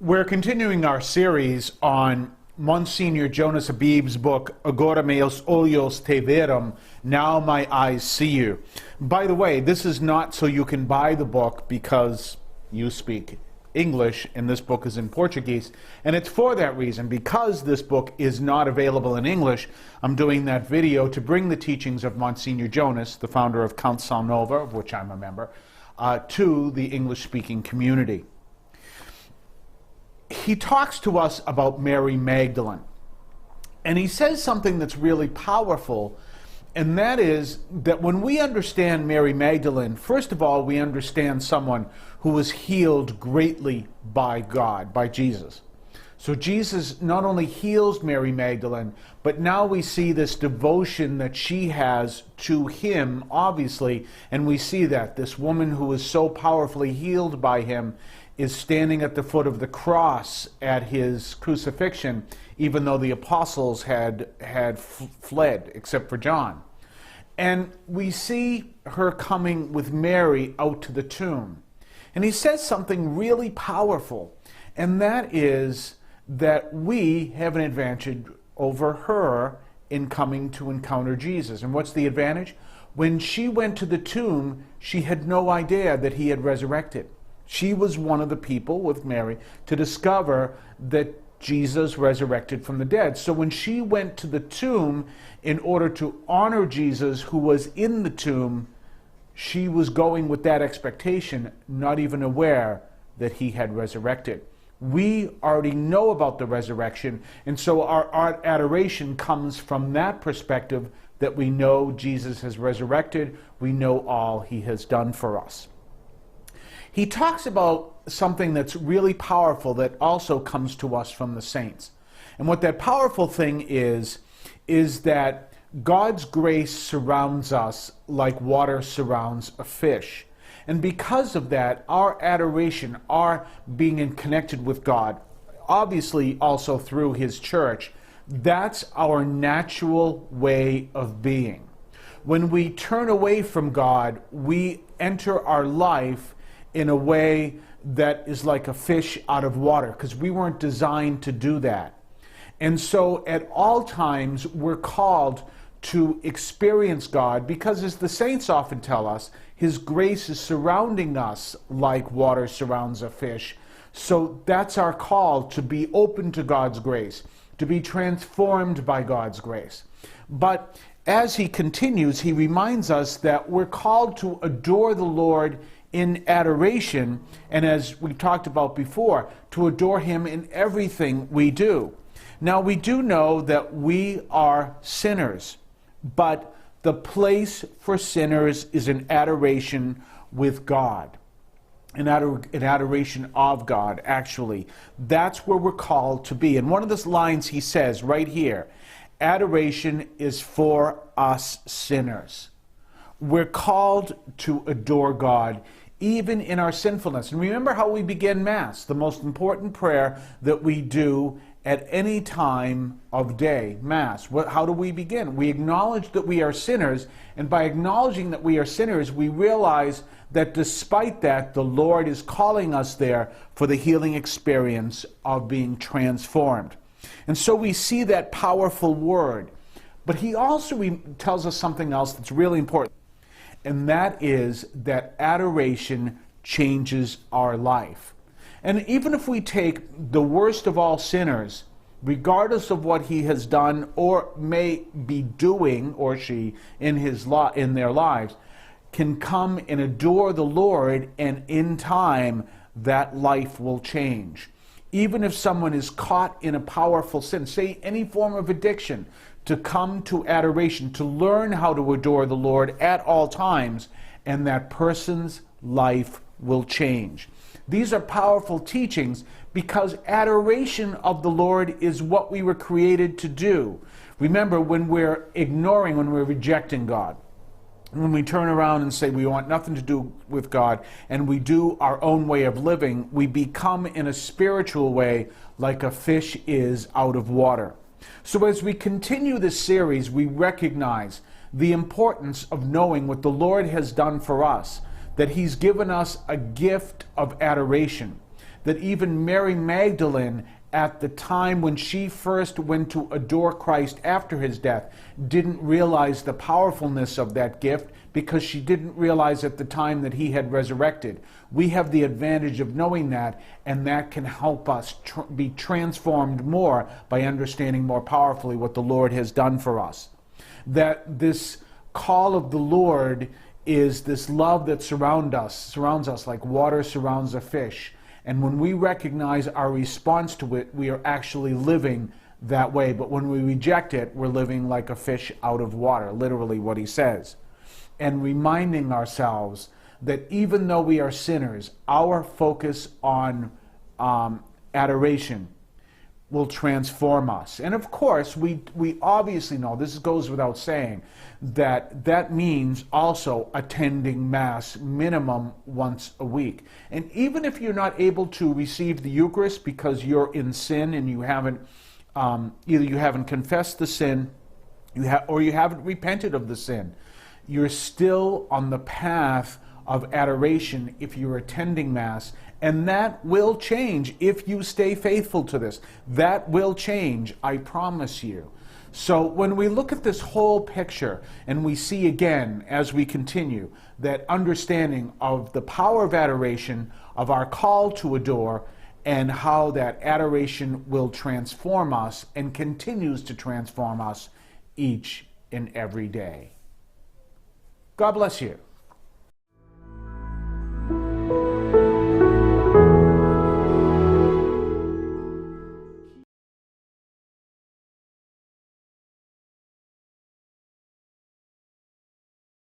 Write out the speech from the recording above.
We're continuing our series on Monsignor Jonas Abib's book, Agora, Meus, Olhos, VIrám, Now My Eyes See You. By the way, this is not so you can buy the book because you speak English and this book is in Portuguese. And it's for that reason, because this book is not available in English, I'm doing that video to bring the teachings of Monsignor Jonas, the founder of Canção Nova, of which I'm a member, to the English-speaking community. He talks to us about Mary Magdalene, and he says something that's really powerful, and that is that when we understand Mary Magdalene, first of all, we understand someone who was healed greatly by God, by Jesus. So Jesus not only heals Mary Magdalene, but now we see this devotion that she has to him, obviously, and we see that this woman who is so powerfully healed by him is standing at the foot of the cross at his crucifixion, even though the apostles had fled, except for John. And we see her coming with Mary out to the tomb. And he says something really powerful, and that is that we have an advantage over her in coming to encounter Jesus. And what's the advantage? When she went to the tomb, she had no idea that he had resurrected. She was one of the people with Mary to discover that Jesus resurrected from the dead. So when she went to the tomb in order to honor Jesus who was in the tomb, she was going with that expectation, not even aware that he had resurrected. We already know about the resurrection, and so our adoration comes from that perspective that we know Jesus has resurrected, we know all he has done for us. He talks about something that's really powerful that also comes to us from the saints. And what that powerful thing is that God's grace surrounds us like water surrounds a fish. And because of that, our adoration, our being connected with God, obviously also through his church, that's our natural way of being. When we turn away from God, we enter our life in a way that is like a fish out of water, because we weren't designed to do that. And so at all times we're called to experience God, because as the saints often tell us, his grace is surrounding us like water surrounds a fish. So that's our call, to be open to God's grace, to be transformed by God's grace. But as he continues, he reminds us that we're called to adore the Lord in adoration, and as we talked about before, to adore him in everything we do. Now, we do know that we are sinners, but the place for sinners is in adoration with God, in adoration of God, actually. That's where we're called to be. And one of the lines he says right here, adoration is for us sinners. We're called to adore God even in our sinfulness. And remember how we begin Mass, the most important prayer that we do at any time of day, Mass. How do we begin? We acknowledge that we are sinners, and by acknowledging that we are sinners, we realize that despite that, the Lord is calling us there for the healing experience of being transformed. And so we see that powerful word. But he also tells us something else that's really important. And that is that adoration changes our life. And even if we take the worst of all sinners, regardless of what he has done or may be doing, or she, in their lives, can come and adore the Lord, and in time, that life will change. Even if someone is caught in a powerful sin, say any form of addiction, to come to adoration, to learn how to adore the Lord at all times, and that person's life will change. These are powerful teachings because adoration of the Lord is what we were created to do. Remember, when we're ignoring, when we're rejecting God, when we turn around and say we want nothing to do with God, and we do our own way of living, we become in a spiritual way like a fish is out of water. So as we continue this series, we recognize the importance of knowing what the Lord has done for us, that he's given us a gift of adoration, that even Mary Magdalene, at the time when she first went to adore Christ after his death, didn't realize the powerfulness of that gift because she didn't realize at the time that he had resurrected. We have the advantage of knowing that, and that can help us be transformed more by understanding more powerfully what the Lord has done for us. That this call of the Lord is this love that surrounds us like water surrounds a fish. And when we recognize our response to it, we are actually living that way. But when we reject it, we're living like a fish out of water, literally what he says. And reminding ourselves that even though we are sinners, our focus on adoration will transform us. And of course, we obviously know, this goes without saying, that means also attending Mass minimum once a week. And even if you're not able to receive the Eucharist because you're in sin and you haven't, either you haven't confessed the sin, or you haven't repented of the sin, you're still on the path of adoration if you're attending Mass, and that will change if you stay faithful to this. That will change, I promise you. So when we look at this whole picture and we see again, as we continue, that understanding of the power of adoration, of our call to adore, and how that adoration will transform us and continues to transform us each and every day. God bless you.